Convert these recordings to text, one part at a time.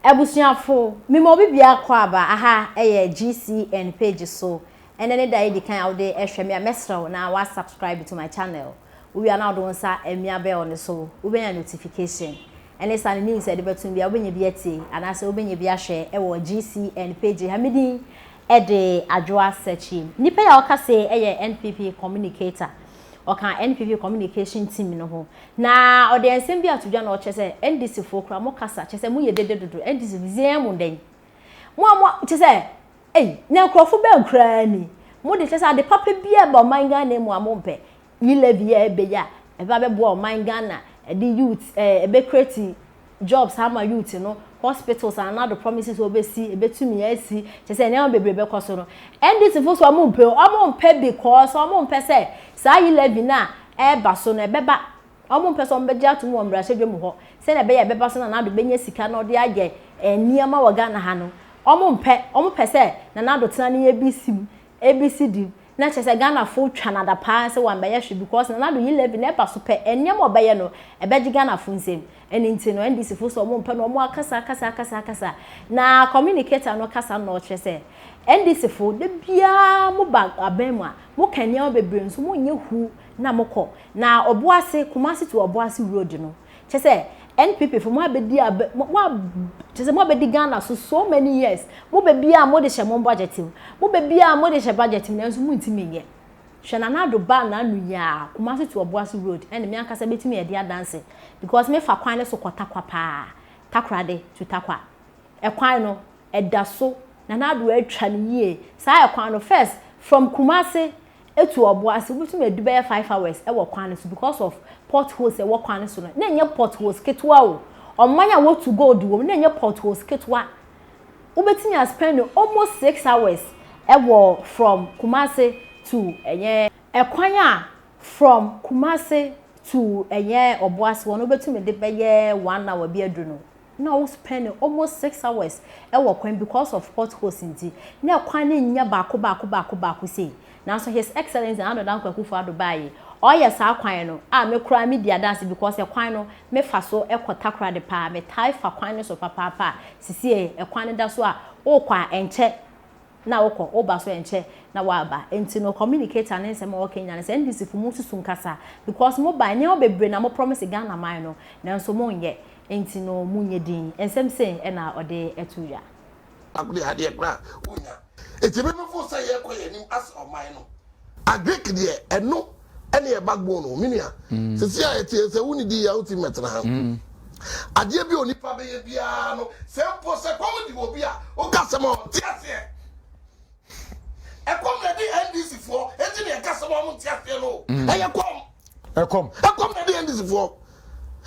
Ebusuafo me mo bibia kwa aba aha GCN page so ene ne da di kan awde ehwe me amesraw na wa subscribe to my channel we are now don sa emia bell ne so we be notification ene sa ne news e de betun bia obenye bia tie ana se obenye bia hwe e wo GCN page hamidi e de adwoa search nipa ya okase NPP communicator oka NPP communication team no ho na ode ensem bia atodwa na ochese NDC fokura mo kasa chese mu ye dededodo NDC biziem den mo chese na nkrofo be nkra ni mo de chese ade papa bia ba manga na mu amompe yile bia ebeya e ba be bo manga na the youth be create jobs ama youth no hospitals and other promises obesi ebetumi asi chese na bebre be koso no NDC fo so amompe because amompe say sa yile bi na e ba so no ebeba amompe so mbegya to mo mra hwedwe mu ho se na be ye beba so na do benya sika na ode age niama waga na ha no omompe say na na do tena ne ABCD na chese Ghana fo twa na da pa se wan be ye hwe because na do yile bi na e ba so pe niama obeye no ebeji Ghana fo nsem eni nti no NDC fo so omompe no mo akasa na communicator no kasa no chese NDC fo de bia mo ba abema mo kania bebre nso mo nye hu na moko na oboase Kumasi to oboase road no chese NPP fo mo abedi chese mo abedi Ghana so many years mo be bia mo de hye mo budget mo be bia mo de hye budget na nso mo ntimi ye hwe na do ba na anu ya Kumasi to oboase road ene me ankasa betimi ye dia dance because me fa kwan ne so kotakwa pa takrade to takwa e kwan no eda so na do atwa ne yie sa e kwan no first from Kumasi etu oboase betimi edu be 5 hours e wo kwan so because of potholes e wo kwan so no na nye potholes ketwa o omanya wo to go do na nye potholes ketwa wo betimi spend almost 6 hours e wo from Kumasi to enye e kwan a from Kumasi to enye oboase wo no betimi de be 1 hour bi adu no na we spend almost 6 hours e wo kwan because of potholes nti na kwan ne nya baako sei na so his excellency and Adan Kwakufu Adubai oye sa kwan no a me kura media dance because e kwan no me fa so e kotakra de pa me tai fa kwan no so papa sisi e kwan da so a o kwa enche na wo ko oba so enche na wa ba enti no communicator na nsem o Kenya na NDC fu mu susu nkasa because mo ba ne obebre na mo promise Ghana man no na nso mo nye enti no munye din ensem sen e na ode etuya akudi hade kra unya eti be mfo say ye koye nim as o man no agric de eno ene e backbone no minia sisi a eti se woni di ya ultimate na ha ade bi onipa be ye bia no se mpo se kwa di obi a o ka se mo ti ase e kom na di NDC fo eti ne ka se mo ti ase no e kom na di NDC fo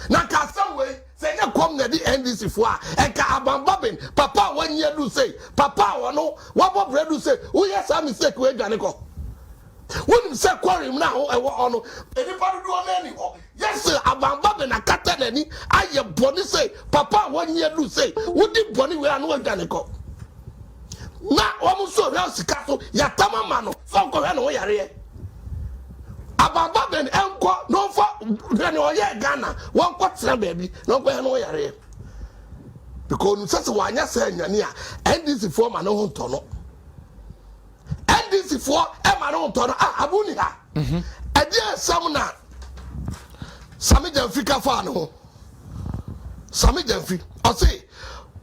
na ka se we se ne kom na di NDC fo a e ka abambabin papa wanye do say papa wono wabo bredu say wo yes am mistake we dwane ko woni se kwarim na ho e wo ono eni pa do na ni ho yes abambabin na kata na ni aye boni say papa wanye do say wodi boni we anu dwane ko na wo mu so real sika so ya tamama no so ko hwe no yare abambabin enko no fa ne oye Ghana won ko tira baby no ko hwe no yare because no say wanya say nyane a NDC for ma no ho ntono NDC for e ma no ntono abuni ha ade sam na Sami Jamfi ka fa no Sami Jamfi o say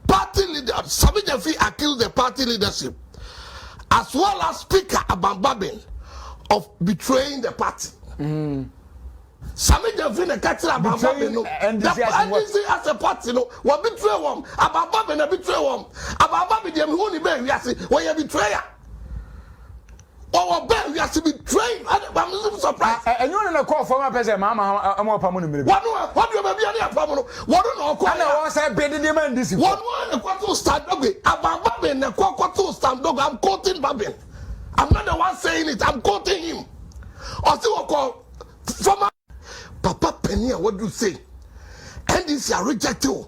party leader Sami Jamfi accused the party leadership as well as speaker Abambabin of betraying the party. Sami Jamfi na katira Abambabin no NDC as a party no we betray won Abambabin na betray won Abambabin dem hu ni be wiase we ya betrayer or be wiase betray I'm surprised and you na call for my person mama am opa mo nimire what do be na apam no what no call na won say be the man this one na kwato stand dog Abambabin na kwato stand dog I'm quoting Babin. I'm not the one saying it, I'm quoting him. Or see what call former Papa Penny, what do you say? And this are rejected.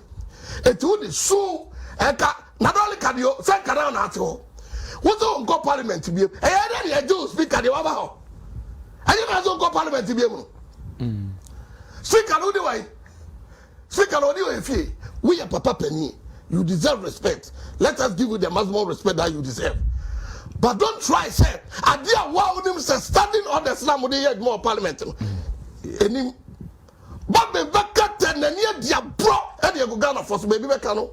It would sue not only can you send around at all. What's on go parliament to be? I do speak at the Wabao. I didn't go parliament to be able. Speak another way. Speak another way. We are Papa Penny. You deserve respect. Let us give you the maximum respect that you deserve. But don't try, say, idea wow him say standing on the slam with the more parliament. Any but be back at near dia bro and you go Ghana for baby Bekano.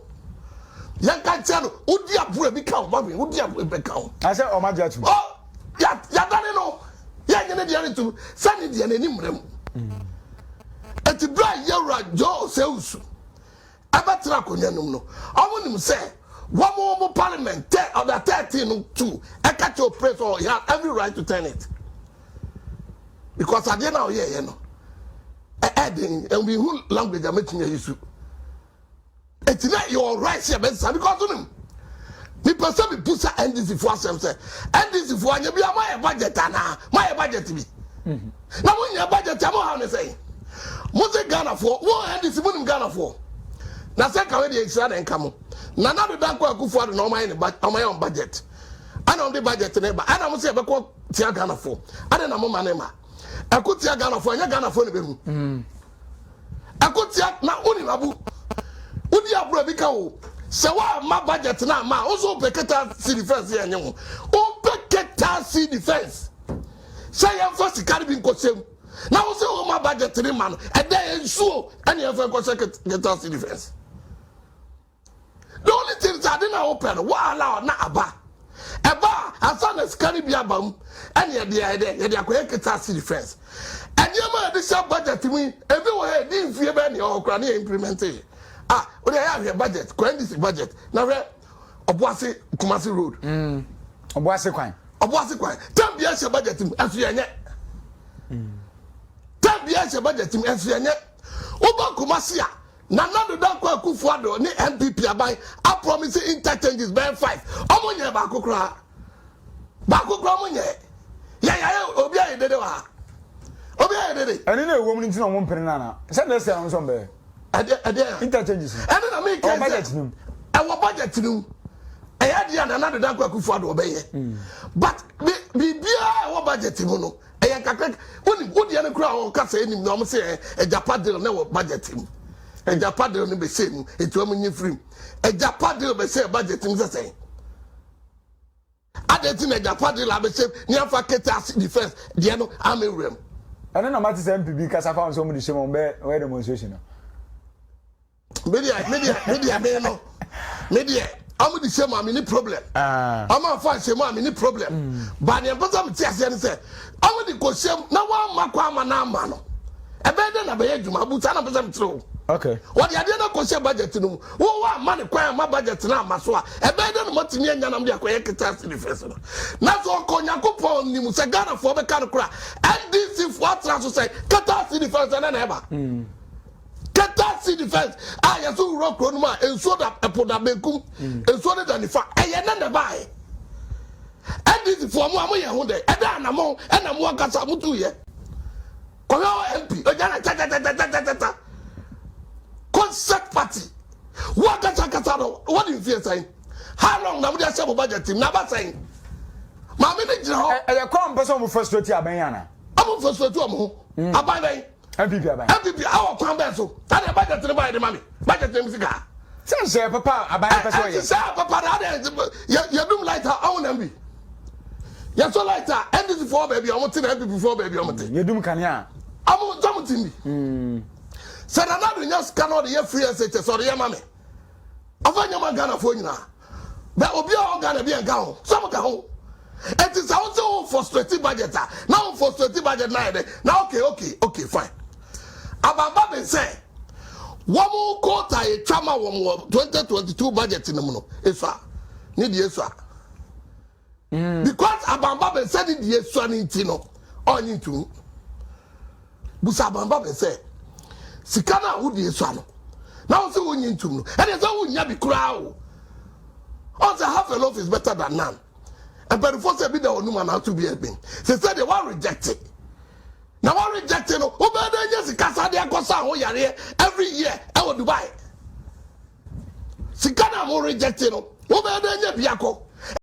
Young can tell Udia Bro become Bobby, Udia become. I said, oh, my judgment. Oh, yeah, no. Yeah, you're to send it in any room. And to dry your Joe sells. Ever track on your no. I want him say, one more parliament, or the 13 2, I catch your press or you have every right to turn it. Because I didn't know, yeah, you know. Adding and we who language are making a issue. It's not your right here, because of him. Me person be pusa NDC for some say NDC for anya be my budget na my budget be. Na when your budget am how say. Mo say Ghana for, wo NDC mo Ghana for. Na say ka we dey extra den come. Na na do dan kwa Akufo-Addo na o my own budget. Ana on the budget na ba. Ana mo say be ko tia Ghana for. Ana na mo ma na ma. Akutia Ghana for, anya Ghana for ne be hu. Akutia na oni mabu. Udi abro bi ka wo. Se wa ma budget na ma also peketa see defense here nyen. O peketa see defense. Say you first carry bin kosem. Na wo say o ma budget ni man e dey ensuo and you first kosem see defense. The only thing that didn't open wa allow na aba. Eba as long as carry bi abam and you dey akwa see defense. And you ma this budget me everywhere dey fie be na o kra na implement it. We have your budget, this budget. Now, Obuasi Kumasi Road. Obuasi Kwan. Obuasi Kwan. 10 years your budget as you are. 10 years your budget as you are. Oba Kumasi, Nana Danko Akufo-Addo, ni MPP abai, I promise interchanges by 5. Omonye Bakukra. Bakukra Monye. Yeah, Obia did it. Obia did it. And in a woman in one penana. Send us down somewhere. Interchanges. And then I make a budget. Our budget to I had another Danko Akufo-Addo obey. But be our budget, you know. I can would the other crowd can say him, no, say a Japadil never budget him. A Japadil be saying it to me free. A Japadil be say budgeting the same. I didn't think a Japadil I be say near Faketa defense, Diano Army Rim. I don't know what is MPB because I found somebody shame where demonstration. Media, I'm the same, I'm in problem. I'm a fine same, I'm in problem. But the person said, I'm the question, no one, Makwama, man. A better than a bed, my boots, and I'm true. Okay. What the idea of question budget to know? Oh, money, my budget now, Maswa. A better than what me and I'm the catastrophe defense. Not all Konyaku, you must have got a former kind of crack. And this is what I say, catastrophe defense and ever. Catastrophe defense. I am so rock on my and so that a put a bekum and so that the fact I am buy. And this is for Mamma Yahude, and I'm among and I'm walking Samutu here. Koyo MP, Concert party. What is you saying? How long now we are saying budget team? Never saying. My manager, I come person who frustrate you, Bayana. I'm frustrated to him. I buy MPP, our plan so. That budget to buy the money. Budget to Mizika. Say, Papa, I buy a person. Say, Papa, you do like her own MB. You're so like that. And this is for baby. I want to help you before baby. You do Kanya. I'm on something. Said another just cannot hear free as it is or the mammy. I find your man Ghana for you now. But will be all Ghana be a gown. Some go. It is also for strategic budget. Now for strategic budget now. Okay, fine. Ababa be say, one more quarter a trauma 2022 budget in the mono. Eswa. Need Yeswa. Because Ababa be said it Yeswa Nintino. On into Busa Ababa be say. Sikana who the Yeswa. Now say we need to know. And it's all we be crowd. Also half a loaf is better than none. And but before say be the only man how to be a being. They said they want rejected. Now I reject you. Who better just Casa de Acosa who are here every year? I will Dubai. Sikana more reject you. Who better than Biako?